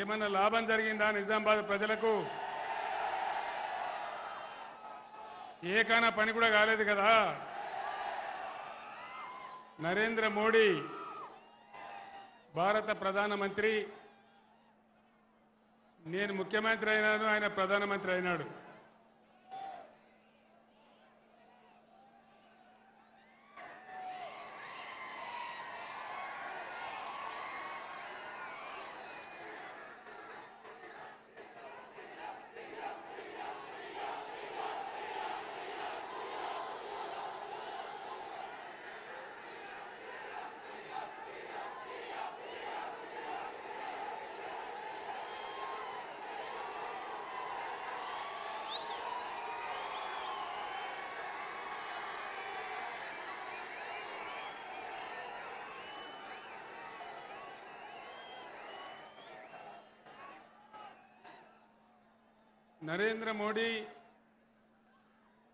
ఏమన్నా లాభం జరిగిందా నిజామాబాద్ ప్రజలకు? ఏకైనా పని కూడా కాలేదు కదా. నరేంద్ర మోడీ భారత ప్రధానమంత్రి, నేను ముఖ్యమంత్రి అయినాను, ఆయన ప్రధానమంత్రి అయినాడు. నరేంద్ర మోడీ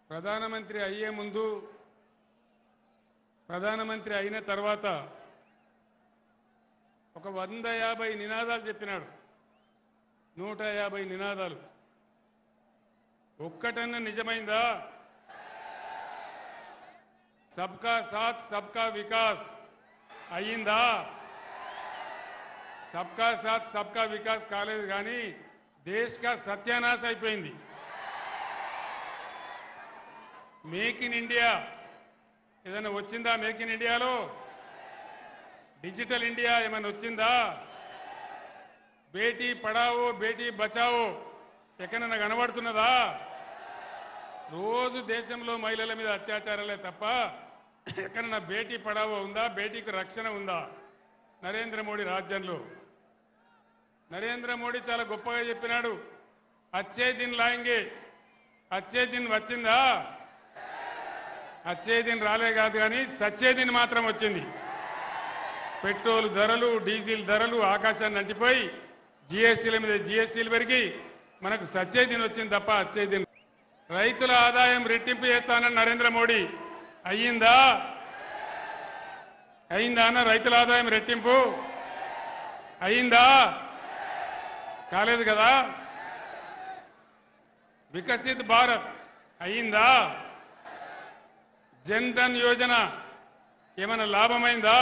ప్రధానమంత్రి అయ్యే ముందు, ప్రధానమంత్రి అయిన తర్వాత ఒక 150 నినాదాలు చెప్పినాడు. 150 నినాదాలు. ఒక్కటన్నా నిజమైందా? సబ్కా సాత్ సబ్కా వికాస్ అయ్యిందా? సబ్కా సాత్ సబ్కా వికాస్ కాలేదు, కానీ దేశ్ కా సత్యానాశ అయిపోయింది. మేక్ ఇన్ ఇండియా ఏదైనా వచ్చిందా? మేక్ ఇన్ ఇండియాలో డిజిటల్ ఇండియా ఏమైనా వచ్చిందా? బేటీ పడావో బేటీ బచావో ఎక్కడైనా కనబడుతున్నదా? రోజు దేశంలో మహిళల మీద అత్యాచారాలే తప్ప ఎక్కడైనా బేటీ పడావో ఉందా? బేటీకి రక్షణ ఉందా నరేంద్ర మోడీ రాజ్యంలో? నరేంద్ర మోడీ చాలా గొప్పగా చెప్పినాడు, అచ్చే దిన్ లాయింగే. అచ్చే దిన్ వచ్చిందా? అచ్చే దిన్ రాలే కాదు, కానీ సచ్చే దిన్ మాత్రం వచ్చింది. పెట్రోల్ ధరలు, డీజిల్ ధరలు ఆకాశాన్ని అంటిపోయి జీఎస్టీల మీద జీఎస్టీలు పెరిగి మనకు సచ్చే దిన్ వచ్చింది తప్ప అచ్చే దిన్. రైతుల ఆదాయం రెట్టింపు చేస్తానని నరేంద్ర మోడీ అయ్యిందా? అయిందా అన్న? రైతుల ఆదాయం రెట్టింపు అయిందా? కాలేదు కదా. వికసిత్ భారత్ అయ్యిందా? జన్ ధన్ యోజన ఏమైనా లాభమైందా?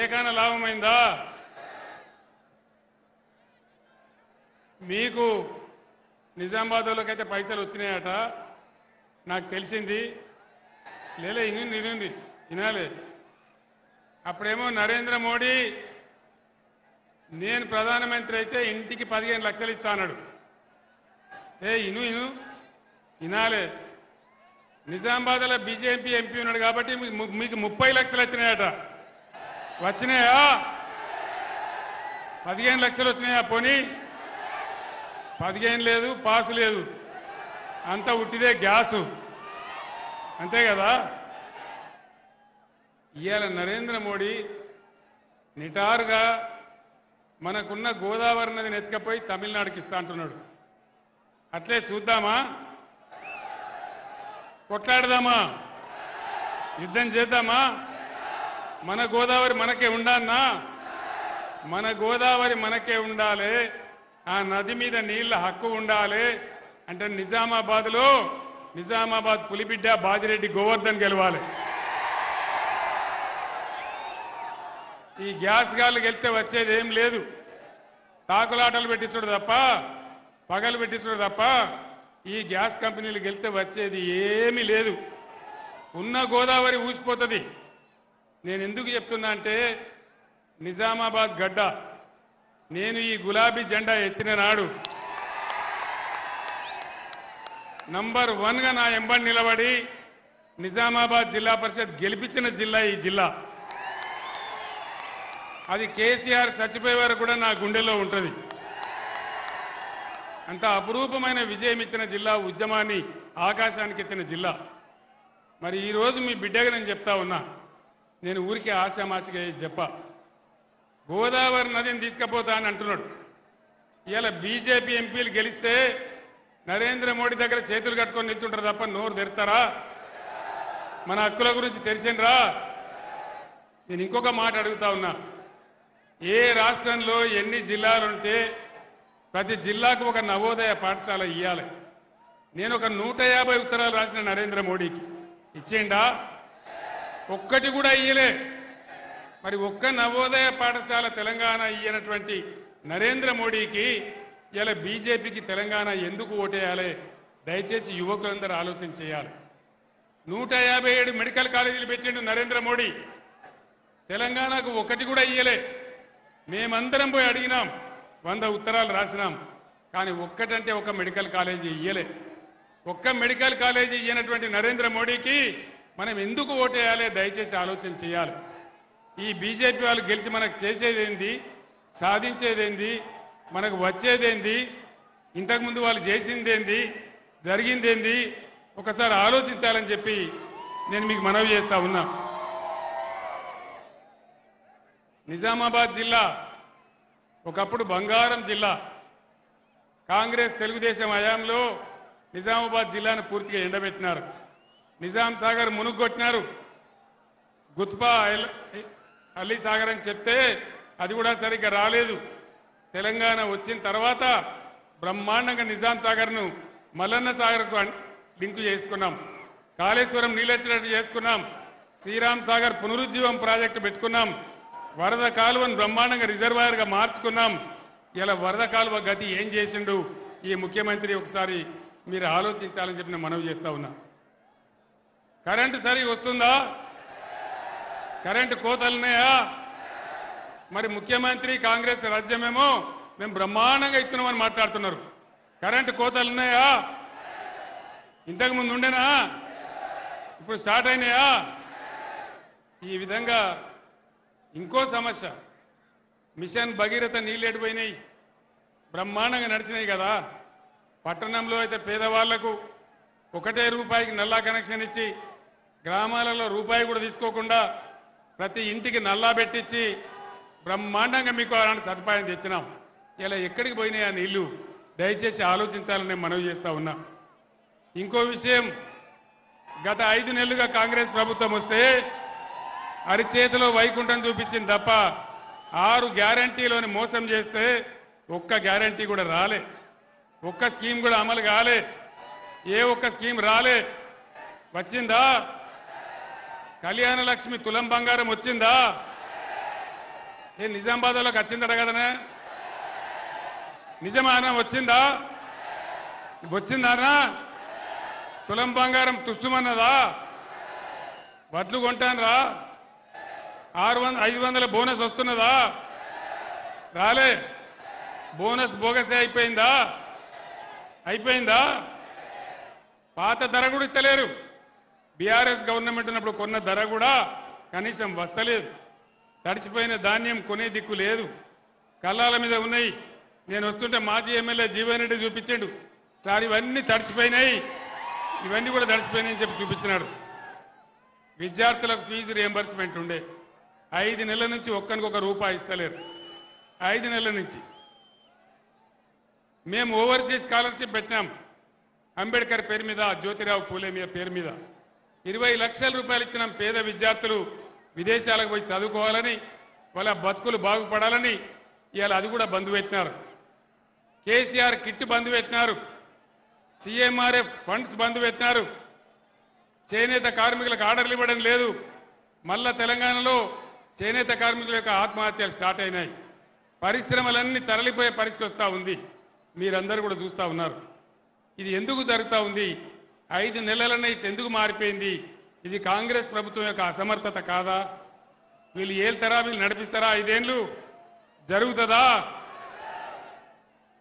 ఏకైనా లాభమైందా? మీకు నిజామాబాద్లోకైతే పైసలు వచ్చినాయట నాకు తెలిసింది. లేలే ఇనుంది వినాలే. అప్పుడేమో నరేంద్ర మోడీ నేను ప్రధానమంత్రి అయితే ఇంటికి 15 లక్షలు ఇస్తాడు. ఇను వినాలే. నిజామాబాద్లో బీజేపీ ఎంపీ ఉన్నాడు కాబట్టి మీకు 30 లక్షలు వచ్చినాయట. వచ్చినాయా? 15 లక్షలు వచ్చినాయా? పోనీ 15 లేదు, పాసు లేదు, అంతా ఉట్టిదే గ్యాసు, అంతే కదా. ఇవాళ నరేంద్ర మోడీ నిటారుగా మనకున్న గోదావరి నదిని ఎత్తుకపోయి తమిళనాడుకి ఇస్తా అంటున్నాడు. అట్లే చూద్దామా? కొట్లాడదామా? యుద్ధం చేద్దామా? మన గోదావరి మనకే ఉండాలన్నా? మన గోదావరి మనకే ఉండాలి. ఆ నది మీద నీళ్ల హక్కు ఉండాలి అంటే నిజామాబాద్లో నిజామాబాద్ పులిబిడ్డ బాజిరెడ్డి గోవర్ధన్ గెలవాలి. ఈ గ్యాస్ గాళ్ళు గెలిస్తే వచ్చేది ఏం లేదు. తాకులాటలు పెట్టించడు తప్ప, పగలు పెట్టించడు తప్ప ఈ గ్యాస్ కంపెనీలు గెలిస్తే వచ్చేది ఏమీ లేదు. ఉన్న గోదావరి ఊసిపోతుంది. నేను ఎందుకు చెప్తున్నా అంటే నిజామాబాద్ గడ్డ నేను ఈ గులాబీ జెండా ఎత్తిన నాడు నంబర్ 1గా నా ఎంబడి నిలబడి నిజామాబాద్ జిల్లా పరిషత్ గెలిపించిన జిల్లా ఈ జిల్లా. అది కేసీఆర్ చచ్చిపోయే వరకు కూడా నా గుండెల్లో ఉంటుంది. అంత అపురూపమైన విజయం ఇచ్చిన జిల్లా, ఉద్యమాన్ని ఆకాశానికి ఎత్తిన జిల్లా. మరి ఈరోజు మీ బిడ్డగా నేను చెప్తా ఉన్నా, నేను ఊరికే ఆశామాసిగా చెప్ప గోదావరి నదిని తీసుకుపోతా అని అంటున్నాడు. ఇవాళ బీజేపీ ఎంపీలు గెలిస్తే నరేంద్ర మోడీ దగ్గర చేతులు కట్టుకొని నిల్చుంటారు తప్ప నోరు తెరుతారా? మన హక్కుల గురించి తెలిసిండ్రా? నేను ఇంకొక మాట అడుగుతా ఉన్నా, ఏ రాష్ట్రంలో ఎన్ని జిల్లాలుంటే ప్రతి జిల్లాకు ఒక నవోదయ పాఠశాల ఇవ్వాలి. నేను ఒక 150 ఉత్తరాలు రాసిన నరేంద్ర మోడీకి ఇచ్చేయండా? ఒక్కటి కూడా ఇయ్యలే. మరి ఒక్క నవోదయ పాఠశాల తెలంగాణ ఇయ్యనటువంటి నరేంద్ర మోడీకి ఇలా బీజేపీకి తెలంగాణ ఎందుకు ఓటేయాలి? దయచేసి యువకులందరూ ఆలోచన చేయాలి. 157 మెడికల్ కాలేజీలు పెట్టిండు నరేంద్ర మోడీ. తెలంగాణకు ఒకటి కూడా ఇయ్యలే. మేమందరం పోయి అడిగినాం, 100 ఉత్తరాలు రాసినాం. కానీ ఒక్కటంటే ఒక మెడికల్ కాలేజీ ఇయ్యలే. ఒక్క మెడికల్ కాలేజీ ఇయ్యనటువంటి నరేంద్ర మోడీకి మనం ఎందుకు ఓటేయాలి? దయచేసి ఆలోచన చేయాలి. ఈ బీజేపీ వాళ్ళు గెలిచి మనకు చేసేదేంది, సాధించేదేంది, మనకు వచ్చేదేంది, ఇంతకుముందు వాళ్ళు చేసిందేంది, జరిగిందేంది ఒకసారి ఆలోచించాలని చెప్పి నేను మీకు మనవి చేస్తా ఉన్నా. నిజామాబాద్ జిల్లా ఒకప్పుడు బంగారం జిల్లా. కాంగ్రెస్ తెలుగుదేశం హయాంలో నిజామాబాద్ జిల్లాను పూర్తిగా ఎండబెట్టినారు. నిజాం సాగర్ మునుగొట్టినారు. గుత్పా అలీ సాగర్ అని చెప్తే అది కూడా సరిగ్గా రాలేదు. తెలంగాణ వచ్చిన తర్వాత బ్రహ్మాండంగా నిజాం సాగర్ను మల్లన్న సాగర్కు లింకు చేసుకున్నాం. కాళేశ్వరం నీళ్ళొచ్చినట్టు చేసుకున్నాం. శ్రీరామ్ సాగర్ పునరుజ్జీవం ప్రాజెక్టు పెట్టుకున్నాం. వరద కాలువను బ్రహ్మాండంగా రిజర్వాయర్గా మార్చుకున్నాం. ఇలా వరద కాలువ గతి ఏం చేసిండు ఈ ముఖ్యమంత్రి ఒకసారి మీరు ఆలోచించాలని చెప్పి నేను మనవి చేస్తా ఉన్నా. కరెంటు సరిగా వస్తుందా? కరెంటు కోతలున్నాయా? మరి ముఖ్యమంత్రి కాంగ్రెస్ రాజ్యమేమో మేము బ్రహ్మాండంగా ఇస్తున్నామని మాట్లాడుతున్నారు. కరెంటు కోతలున్నాయా? ఇంతకుముందు ఉండేనా? ఇప్పుడు స్టార్ట్ అయినాయా? ఈ విధంగా ఇంకో సమస్య, మిషన్ భగీరథ నీళ్ళు ఎడిపోయినాయి. బ్రహ్మాండంగా నడిచినాయి కదా. పట్టణంలో అయితే పేదవాళ్లకు ₹1 నల్లా కనెక్షన్ ఇచ్చి, గ్రామాలలో రూపాయి కూడా తీసుకోకుండా ప్రతి ఇంటికి నల్లా పెట్టించి బ్రహ్మాండంగా మీకు అలాంటి సదుపాయం తెచ్చినాం. ఇలా ఎక్కడికి పోయినాయి ఆ నీళ్లు? దయచేసి ఆలోచించాలని మనవి చేస్తా ఉన్నా. ఇంకో విషయం, గత 5 నెలలుగా కాంగ్రెస్ ప్రభుత్వం వస్తే అరిచేతిలో వైకుంఠం చూపించింది తప్ప 6 గ్యారంటీలోని మోసం చేస్తే ఒక్క గ్యారంటీ కూడా రాలే. ఒక్క స్కీమ్ కూడా అమలు కాలే. ఏ ఒక్క స్కీమ్ రాలే. వచ్చిందా? కళ్యాణ లక్ష్మి తులం బంగారం వచ్చిందా? ఏ నిజామాబాద్లోకి వచ్చిందట కదనే? నిజమానా? వచ్చిందా? వచ్చిందానా? తులం బంగారం తుస్తుమన్నదా? వడ్లు కొంటానరా? 500 బోనస్ వస్తున్నదా? రాలే. బోనస్ బోగసే అయిపోయిందా? అయిపోయిందా? పాత ధర కూడా ఇస్తలేరు. బీఆర్ఎస్ గవర్నమెంట్ ఉన్నప్పుడు కొన్న ధర కూడా కనీసం వస్తలేదు. తడిచిపోయిన ధాన్యం కొనే దిక్కు లేదు. కళ్ళాల మీద ఉన్నాయి. నేను వస్తుంటే మాజీ ఎమ్మెల్యే జీవన్ రెడ్డి చూపించాడు, సార్ ఇవన్నీ తడిచిపోయినాయి, ఇవన్నీ కూడా తడిచిపోయినాయని చెప్పి చూపించినాడు. విద్యార్థులకు ఫీజు రియంబర్స్మెంట్ ఉండే 5 నెలల నుంచి ఒక్కనికొక రూపాయి ఇస్తలేరు. 5 నెలల నుంచి. మేము ఓవర్సీస్ స్కాలర్షిప్ పెట్టినాం. అంబేద్కర్ పేరు మీద, జ్యోతిరావు పూలే మీద పేరు మీద 20 లక్షల రూపాయలు ఇచ్చినాం. పేద విద్యార్థులు విదేశాలకు పోయి చదువుకోవాలని, వాళ్ళ బతుకులు బాగుపడాలని. ఇవాళ అది కూడా బంద్ పెట్టినారు. కేసీఆర్ కిట్ బంద్ పెట్టినారు. సీఎంఆర్ఎఫ్ ఫండ్స్ బంద్ పెట్టినారు. చేనేత కార్మికులకు ఆర్డర్లు ఇవ్వడం లేదు. మళ్ళా తెలంగాణలో చేనేత కార్మికుల యొక్క ఆత్మహత్యలు స్టార్ట్ అయినాయి. పరిశ్రమలన్నీ తరలిపోయే పరిస్థితి వస్తూ ఉంది. మీరందరూ కూడా చూస్తూ ఉన్నారు. ఇది ఎందుకు జరుగుతూ ఉంది? 5 నెలలనే ఇది ఎందుకు మారిపోయింది? ఇది కాంగ్రెస్ ప్రభుత్వం యొక్క అసమర్థత కాదా? వీళ్ళు ఏళ్తారా? వీళ్ళు నడిపిస్తారా? 5 ఏళ్ళు జరుగుతుందా?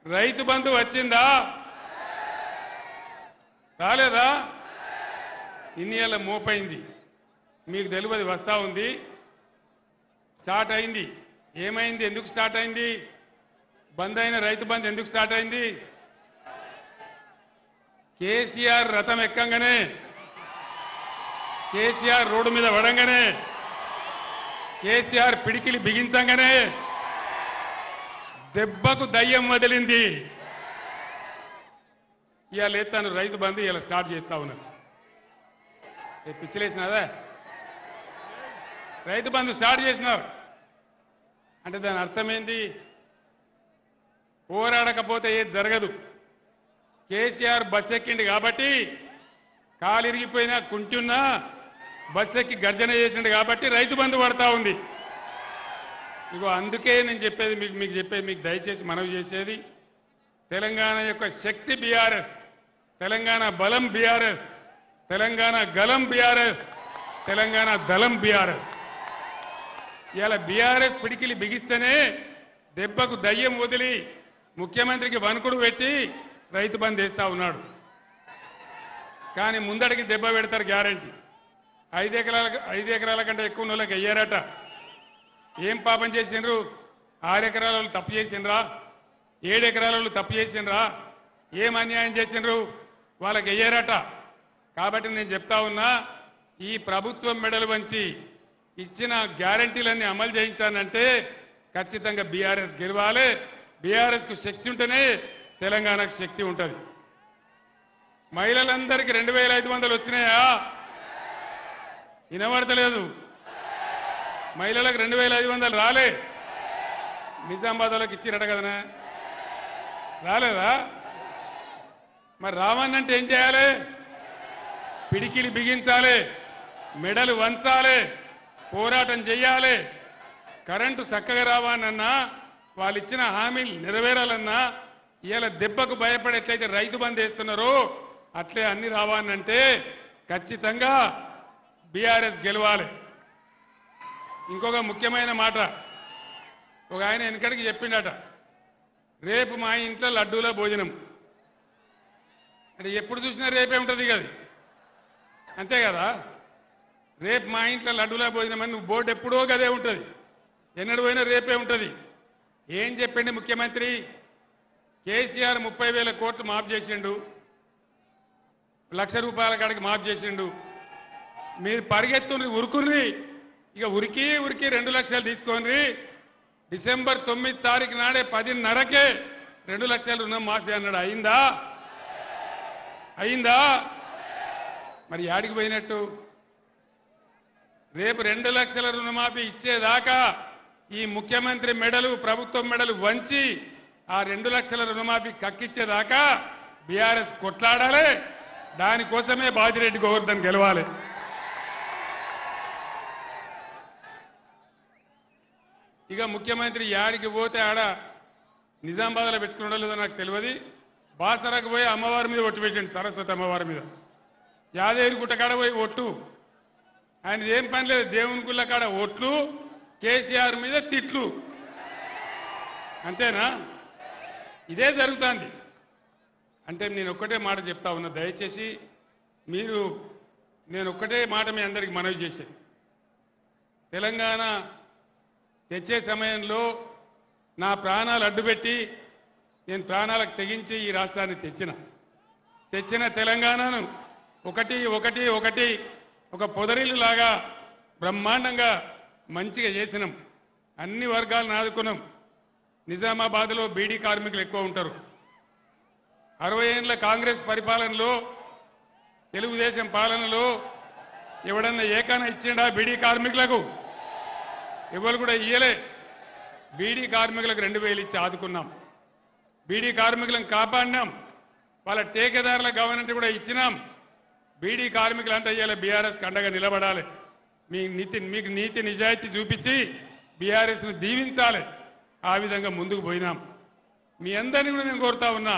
రైతు బంధు వచ్చిందా? రాలేదా? ఇన్ని ఏళ్ళ మోపైంది. మీకు తెలియదు, వస్తూ ఉంది. స్టార్ట్ అయింది. ఏమైంది? ఎందుకు స్టార్ట్ అయింది? బంద్ అయిన రైతు బంధు ఎందుకు స్టార్ట్ అయింది? కేసీఆర్ రథం ఎక్కంగానే, కేసీఆర్ రోడ్డు మీద పడంగానే, కేసీఆర్ పిడికిలి బిగించంగానే దెబ్బకు దయ్యం వదిలింది. ఇవాళ ఎత్తాను రైతు బంధు ఇలా స్టార్ట్ చేస్తా ఉన్నాను. పిచ్చిలేసినాదా? రైతు బంధు స్టార్ట్ చేసినారు. అంటే దాని అర్థమేంటి? పోరాడకపోతే ఏది జరగదు. కేసీఆర్ బస్ ఎక్కిండు కాబట్టి కాలిరిగిపోయినా కుంటున్నా బస్ ఎక్కి గర్జన చేసిండు కాబట్టి రైతు బంధు పడతా ఉంది. ఇగో అందుకే నేను చెప్పేది మీకు దయచేసి మనవి చేసేది, తెలంగాణ యొక్క శక్తి బీఆర్ఎస్, తెలంగాణ బలం బీఆర్ఎస్, తెలంగాణ గలం బీఆర్ఎస్, తెలంగాణ దళం బీఆర్ఎస్. ఇవాళ బీఆర్ఎస్ పిడికిలి బిగిస్తేనే దెబ్బకు దయ్యం వదిలి ముఖ్యమంత్రికి వణుకుడు పెట్టి రైతు బంధు వేస్తా ఉన్నాడు. కానీ ముందడికి దెబ్బ పెడతారు గ్యారంటీ. 5 ఎకరాల కంటే ఎక్కువ వాళ్ళకి అయ్యారట. ఏం పాపం చేసిండ్రు? 6 ఎకరాల వాళ్ళు తప్పు చేసిండ్రా? 7 ఎకరాల వాళ్ళు తప్పు చేసిండ్రా? ఏం అన్యాయం చేసిండ్రు? వాళ్ళకి అయ్యారట. కాబట్టి నేను చెప్తా ఉన్నా, ఈ ప్రభుత్వం మెడలు వంచి ఇచ్చిన గ్యారంటీలన్నీ అమలు చేయించానంటే ఖచ్చితంగా బీఆర్ఎస్ గెలవాలి. బీఆర్ఎస్ కు శక్తి ఉంటేనే తెలంగాణకు శక్తి ఉంటుంది. మహిళలందరికీ 2500 వచ్చినాయా? వినబడతలేదు. మహిళలకు 2500 రాలే. నిజామాబాద్ వాళ్ళకి ఇచ్చిరట కదనా? రాలేదా? మరి రావన్నంటే ఏం చేయాలి? పిడికిలి బిగించాలి, మెడలు వంచాలి, పోరాటం చెయ్యాలి. కరెంటు చక్కగా రావాలన్నా, వాళ్ళు ఇచ్చిన హామీలు నెరవేరాలన్నా, ఇవాళ దెబ్బకు భయపడి ఎట్లయితే రైతు బంధు వేస్తున్నారో అట్లే అన్ని రావాలంటే ఖచ్చితంగా బీఆర్ఎస్ గెలవాలి. ఇంకొక ముఖ్యమైన మాట, ఒక ఆయన వెనకడికి చెప్పిండట, రేపు మా ఇంట్లో లడ్డూల భోజనం అంటే ఎప్పుడు చూసినా రేపే ఉంటుంది కదా, అంతే కదా? రేపు మా ఇంట్లో లడ్డూల భోజనం అని నువ్వు బోర్డు ఎప్పుడో గదే ఉంటుంది, ఎన్నడు పోయినా రేపే ఉంటుంది. ఏం చెప్పిండి ముఖ్యమంత్రి? కేసీఆర్ 30,000 కోట్లు మాఫ్ చేసిండు, ₹1,00,000 కాడికి మాఫ్ చేసిండు. మీరు పరిగెత్తుని ఉరుకుని, ఇక ఉరికి 2 లక్షలు తీసుకోండి. డిసెంబర్ 9 తారీఖు నాడే 10:30కే 2 లక్షల రుణం మాఫీ అన్నాడు. అయిందా? అయిందా? మరి యాడికి పోయినట్టు? రేపు 2 లక్షల రుణమాఫీ ఇచ్చేదాకా ఈ ముఖ్యమంత్రి మెడలు, ప్రభుత్వం మెడలు వంచి ఆ 2 లక్షల రుణమాఫీ కక్కిచ్చేదాకా బీఆర్ఎస్ కొట్లాడాలి. దానికోసమే బాజిరెడ్డి గోవర్ధన్ గెలవాలి. ఇక ముఖ్యమంత్రి యాడికి పోతే ఆడ నిజామాబాద్లో పెట్టుకున్నాడో లేదో నాకు తెలియదు. బాసరకు పోయి అమ్మవారి మీద ఒట్టు పెట్టండి, సరస్వతి అమ్మవారి మీద. యాదగిరి గుట్ట కాడ పోయి ఒట్టు. ఆయన ఏం పని లేదు, దేవుని గుళ్ళ కాడ ఒట్లు, కేసీఆర్ మీద తిట్లు, అంతేనా? ఇదే జరుగుతుంది. అంటే నేను ఒక్కటే మాట చెప్తా ఉన్నా, దయచేసి మీరు, నేను ఒక్కటే మాట మీ అందరికీ మనవి చేసేది, తెలంగాణ తెచ్చే సమయంలో నా ప్రాణాలు అడ్డుపెట్టి నేను ప్రాణాలకు తెగించి ఈ రాష్ట్రాన్ని తెచ్చిన తెలంగాణను ఒకటి ఒక పొదరిల్లులాగా బ్రహ్మాండంగా మంచిగా చేసినాం. అన్ని వర్గాలను ఆదుకున్నాం. నిజామాబాద్లో బీడీ కార్మికులు ఎక్కువ ఉంటారు. 60 ఏళ్ల కాంగ్రెస్ పరిపాలనలో, తెలుగుదేశం పాలనలో ఎవడన్నా ఏకాన ఇచ్చిండా బీడీ కార్మికులకు? ఎవరు కూడా ఇయ్యలే. బీడీ కార్మికులకు 2,000 ఇచ్చి ఆదుకున్నాం. బీడీ కార్మికులను కాపాడినాం. వాళ్ళ టేకేదారుల గవర్నమెంట్ కూడా ఇచ్చినాం. బీడీ కార్మికులంతా ఇయ్యాలి బీఆర్ఎస్ అండగా నిలబడాలి. మీకు నీతి నిజాయితీ చూపించి బీఆర్ఎస్ను దీవించాలి. ఆ విధంగా ముందుకు పోయినాం. మీ అందరినీ కూడా నేను కోరుతా ఉన్నా,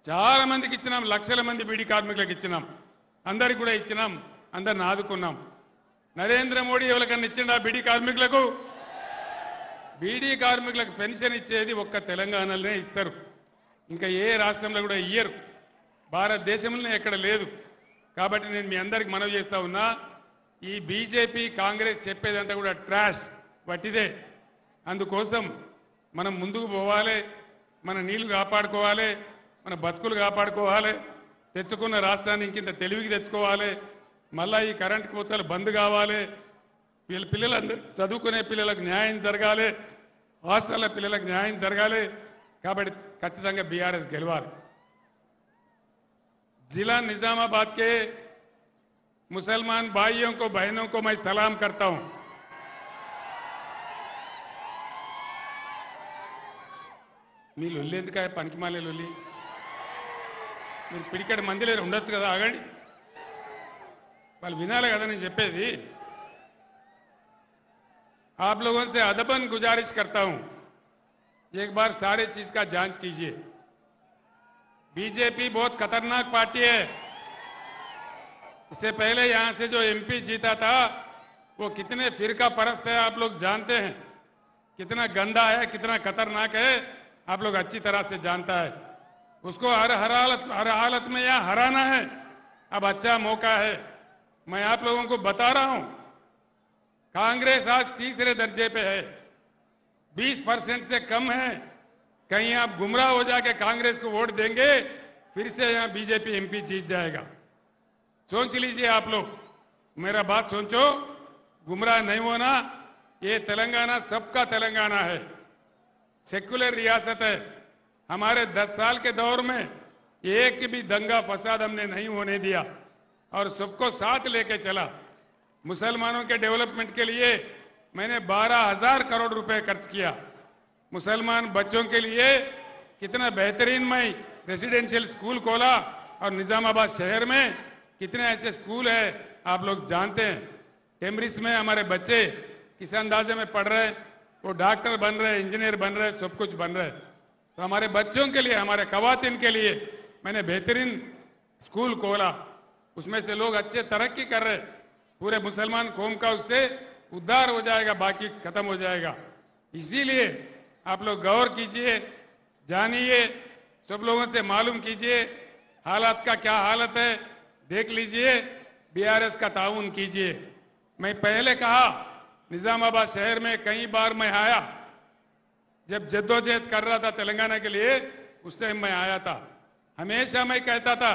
చాలా మందికి ఇచ్చినాం, లక్షల మంది బీడీ కార్మికులకు ఇచ్చినాం, అందరికి కూడా ఇచ్చినాం, అందరిని ఆదుకున్నాం. నరేంద్ర మోడీ ఎవరికన్నా ఇచ్చిండా బీడీ కార్మికులకు? బీడీ కార్మికులకు పెన్షన్ ఇచ్చేది ఒక్క తెలంగాణలోనే ఇస్తారు, ఇంకా ఏ రాష్ట్రంలో కూడా ఇయ్యరు. భారతదేశంలోనే ఎక్కడ లేదు. కాబట్టి నేను మీ అందరికి మనవి చేస్తా ఉన్నా, ఈ బీజేపీ కాంగ్రెస్ చెప్పేదంతా కూడా ట్రాష్, వట్టిదే. అందుకోసం మనం ముందుకు పోవాలి, మన నీళ్లు కాపాడుకోవాలి, మన బతుకులు కాపాడుకోవాలి, తెచ్చుకున్న రాష్ట్రాన్ని ఇంకింత తెలివికి తెచ్చుకోవాలి. మళ్ళా ఈ కరెంటు కోతలు బంద్ కావాలి, పిల్లలందరూ చదువుకునే పిల్లలకు న్యాయం జరగాలి, హాస్టల్ల పిల్లలకు న్యాయం జరగాలి. కాబట్టి ఖచ్చితంగా బీఆర్ఎస్ గెలవాలి. जिला निजामाबाद के मुसलमान भाइयों को बहनों को मैं सलाम करता हूं. మీ లొల్లి ఎందుకు పనికిమాలే లొల్లి మీరు పిడికెడు మంది లేరు ఉండొచ్చు కదా ఆగండి వాళ్ళు వినాలి కదా నేను చెప్పేది आप लोगों से अदबन गुजारिश करता हूं एक बार सारे चीज का जांच कीजिए बीजेपी बहुत खतरनाक पार्टी है इससे पहले यहां से जो एमपी जीता था वो कितने फिरका परस्त है आप लोग जानते हैं कितना गंदा है कितना खतरनाक है आप लोग अच्छी तरह से जानता है उसको हर हालत में यहां हराना है अब अच्छा मौका है मैं आप लोगों को बता रहा हूं कांग्रेस आज तीसरे दर्जे पे है 20% से कम है कहीं आप गुमराह हो जाके कांग्रेस को वोट देंगे फिर से यहां बीजेपी एमपी जीत जाएगा सोच लीजिए आप लोग मेरा बात सोचो गुमराह नहीं होना ये तेलंगाना सबका तेलंगाना है सेक्युलर रियासत है हमारे 10 साल के दौर में एक भी दंगा फसाद हमने नहीं होने दिया और सबको साथ लेके चला मुसलमानों के डेवलपमेंट के लिए मैंने 12,000 करोड़ रुपए खर्च किया मुसलमान बच्चों के लिए कितना बेहतरीन मैं रेसिडेंशियल स्कूल खोला और निजामाबाद शहर में कितने ऐसे स्कूल है आप लोग जानते हैं टेमरिस में हमारे बच्चे किस अंदाजे में पढ़ रहे वो डॉक्टर बन रहे इंजीनियर बन रहे सब कुछ बन रहे तो हमारे बच्चों के लिए हमारे खवातीन के लिए मैंने बेहतरीन स्कूल खोला उसमें से लोग अच्छे तरक्की कर रहे पूरे मुसलमान कौम का उससे उद्धार हो जाएगा बाकी खत्म हो जाएगा इसीलिए आप लोग गौर कीजिए जानिए सब लोगों से मालूम कीजिए हालात का क्या हालत है देख लीजिए बीआरएस का ताउन कीजिए मैं पहले कहा निजामाबाद शहर में कई बार मैं आया जब जद्दोजहद कर रहा था तेलंगाना के लिए उस टाइम मैं आया था हमेशा मैं कहता था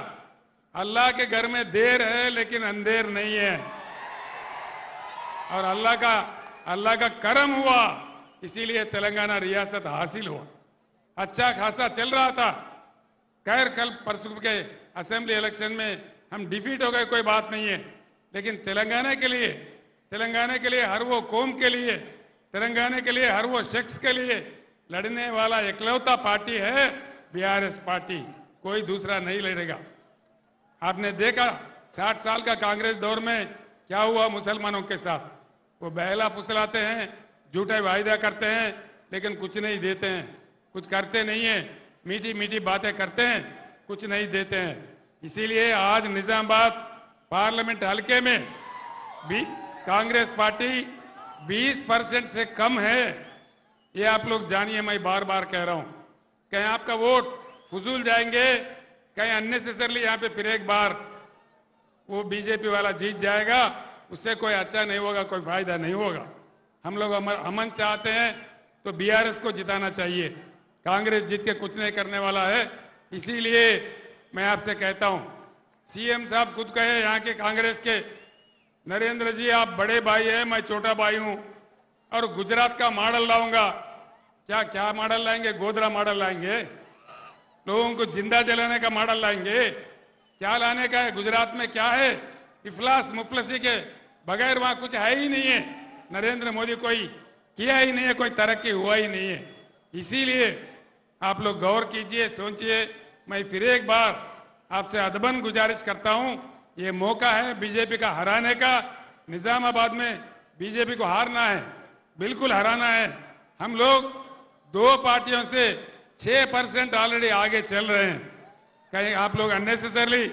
अल्लाह के घर में देर है लेकिन अंधेर नहीं है और अल्लाह का करम हुआ इसीलिए तेलंगाना रियासत हासिल हुआ अच्छा खासा चल रहा था खैर कल परसों के असेंबली इलेक्शन में हम डिफीट हो गए कोई बात नहीं है लेकिन तेलंगाना के लिए हर वो कौम के लिए तेलंगाना के लिए हर वो शख्स के लिए लड़ने वाला इकलौता पार्टी है बीआरएस पार्टी कोई दूसरा नहीं लड़ेगा आपने देखा 60 साल का कांग्रेस दौर में क्या हुआ मुसलमानों के साथ वो बहला फुसलाते हैं झूठे वायदा करते हैं लेकिन कुछ नहीं देते हैं कुछ करते नहीं है मीठी मीठी बातें करते हैं कुछ नहीं देते हैं इसीलिए आज निजामाबाद पार्लियामेंट हलके में भी कांग्रेस पार्टी 20% से कम है ये आप लोग जानिए मैं बार बार कह रहा हूं कहीं आपका वोट फजूल जाएंगे कहीं अननेसेसरली यहां पे फिर एक बार वो बीजेपी वाला जीत जाएगा उससे कोई अच्छा नहीं होगा कोई फायदा नहीं होगा हम लोग अमन चाहते हैं तो बीआरएस को जिताना चाहिए कांग्रेस जीत के कुछ नहीं करने वाला है इसीलिए मैं आपसे कहता हूं सीएम साहब खुद कहे यहां के कांग्रेस के नरेंद्र जी आप बड़े भाई हैं मैं छोटा भाई हूं और गुजरात का मॉडल लाऊंगा क्या क्या मॉडल लाएंगे गोधरा मॉडल लाएंगे लोगों को जिंदा जलाने का मॉडल लाएंगे क्या लाने का है गुजरात में क्या है इफलास मुफलसी के बगैर वहां कुछ है ही नहीं है नरेंद्र मोदी कोई किया ही नहीं है कोई तरक्की हुआ ही नहीं है इसीलिए आप लोग गौर कीजिए सोचिए मैं फिर एक बार आपसे अदबन गुजारिश करता हूं ये मौका है बीजेपी का हराने का निजामाबाद में बीजेपी को हारना है बिल्कुल हराना है हम लोग 2 पार्टियों से 6% ऑलरेडी आगे चल रहे हैं कहीं आप लोग अननेसेसरली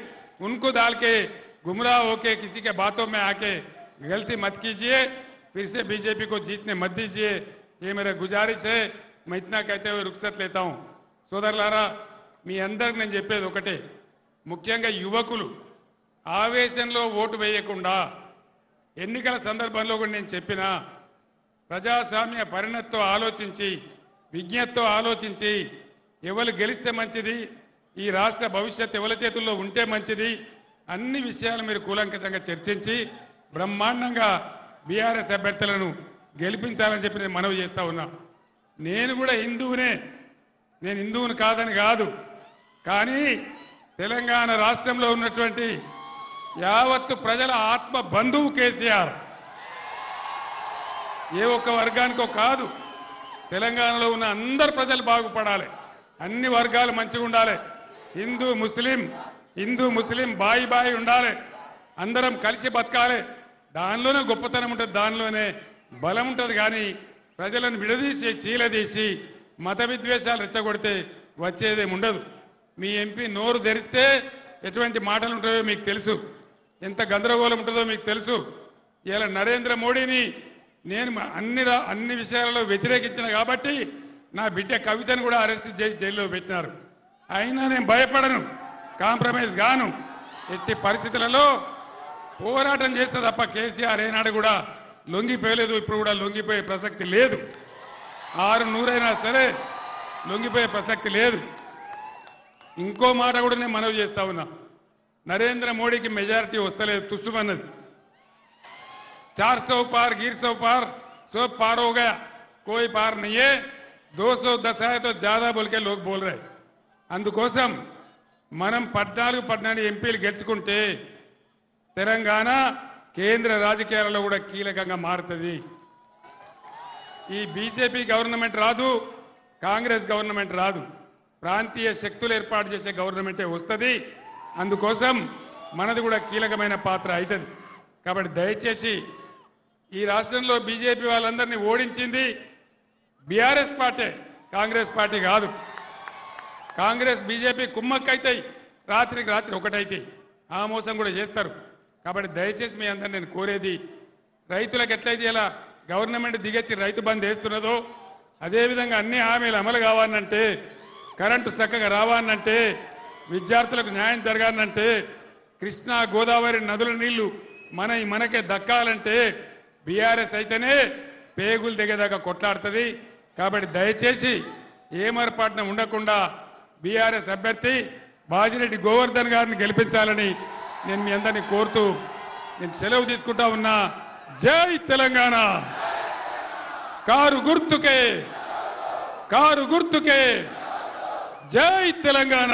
उनको डाल के गुमराह होके किसी के बातों में आके गलती मत कीजिए फिर से बीजेपी को जीतने मत दीजिए ये मेरा गुजारिश है मैं इतना कहते हुए रुखसत लेता हूं సోదరులారా మీ అందరికి నేను చెప్పేది ఒకటే ముఖ్యంగా యువకులు ఆవేశంలో ఓటు వేయకుండా ఎన్నికల సందర్భంలో కూడా నేను చెప్పినా ప్రజాస్వామ్య పరిణతితో ఆలోచించి విజ్ఞతతో ఆలోచించి ఎవరు గెలిస్తే మంచిది ఈ రాష్ట్ర భవిష్యత్తు ఎవరి చేతుల్లో ఉంటే మంచిది అన్ని విషయాలు మీరు కూలంకషంగా చర్చించి బ్రహ్మాండంగా బీఆర్ఎస్ అభ్యర్థులను గెలిపించాలని చెప్పి నేను మనవి చేస్తా ఉన్నా నేను కూడా హిందువునే నేను హిందువుని కాదని కాదు కానీ తెలంగాణ రాష్ట్రంలో ఉన్నటువంటి యావత్తు ప్రజల ఆత్మ బంధువు కేసీఆర్ ఏ ఒక్క వర్గానికో కాదు తెలంగాణలో ఉన్న అందరు ప్రజలు బాగుపడాలి అన్ని వర్గాలు మంచిగా ఉండాలి. హిందూ ముస్లిం బాయి బాయి ఉండాలి. అందరం కలిసి బతకాలి. దానిలోనే గొప్పతనం ఉంటుంది, దానిలోనే బలం ఉంటుంది. కానీ ప్రజలను విడదీసి చీలదీసి మత విద్వేషాలు రెచ్చగొడితే వచ్చేదేం ఉండదు. మీ ఎంపీ నోరు తెరిస్తే ఎటువంటి మాటలు ఉంటాయో మీకు తెలుసు, ఎంత గందరగోళం ఉంటుందో మీకు తెలుసు. ఇలా నరేంద్ర మోడీని నేను అన్ని విషయాలలో వ్యతిరేకించిన కాబట్టి నా బిడ్డ కవితను కూడా అరెస్ట్ చేసి జైల్లో పెట్టినారు. అయినా నేను భయపడను, కాంప్రమైజ్ గాను. ఎట్టి పరిస్థితులలో పోరాటం చేస్తే తప్ప కేసీఆర్ ఏనాడు కూడా లొంగిపోయలేదు, ఇప్పుడు కూడా లొంగిపోయే ప్రసక్తి లేదు. 600 సరే లొంగిపోయే ప్రసక్తి లేదు. ఇంకో మాట కూడా నేను మనవి చేస్తా ఉన్నా, నరేంద్ర మోడీకి మెజారిటీ వస్తలేదు, తుస్సుమన్నది. 400 पार गिर 100 पार 100 पार हो गया, कोई पार नहीं है, 210 है तो ज्यादा बोल के लोग बोल रहे. అందుకోసం మనం 14 ఎంపీలు గెలుచుకుంటే తెలంగాణ కేంద్ర రాజకీయాలలో కూడా కీలకంగా మారుతుంది. ఈ బీజేపీ గవర్నమెంట్ రాదు, కాంగ్రెస్ గవర్నమెంట్ రాదు, ప్రాంతీయ శక్తులు ఏర్పాటు చేసే గవర్నమెంటే వస్తుంది. అందుకోసం మనది కూడా కీలకమైన పాత్ర అవుతుంది. కాబట్టి దయచేసి ఈ రాష్ట్రంలో బీజేపీ వాళ్ళందరినీ ఓడించింది బీఆర్ఎస్ పార్టీ, కాంగ్రెస్ పార్టీ కాదు. కాంగ్రెస్ బీజేపీ కుమ్మక్కైతాయి, రాత్రికి రాత్రి ఒకటైతాయి, ఆ మోసం కూడా చేస్తారు. కాబట్టి దయచేసి మీ అందరిని నేను కోరేది, రైతులకు ఎట్లయితే ఇలా గవర్నమెంట్ దిగొచ్చి రైతు బంద్ వేస్తున్నదో అదేవిధంగా అన్ని హామీలు అమలు కావాలంటే, కరెంటు చక్కగా రావాలంటే, విద్యార్థులకు న్యాయం జరగాలంటే, కృష్ణా గోదావరి నదుల నీళ్లు మనకే దక్కాలంటే బీఆర్ఎస్ అయితేనే పేగులు దిగేదాకా కొట్లాడుతుంది. కాబట్టి దయచేసి ఏమరపాటున ఉండకుండా బీఆర్ఎస్ అభ్యర్థి బాజిరెడ్డి గోవర్ధన్ గారిని గెలిపించాలని నేను మీ అందరినీ కోరుతూ నేను సెలవు తీసుకుంటా ఉన్నా. జై తెలంగాణ. కారు గుర్తుకే జై తెలంగాణ.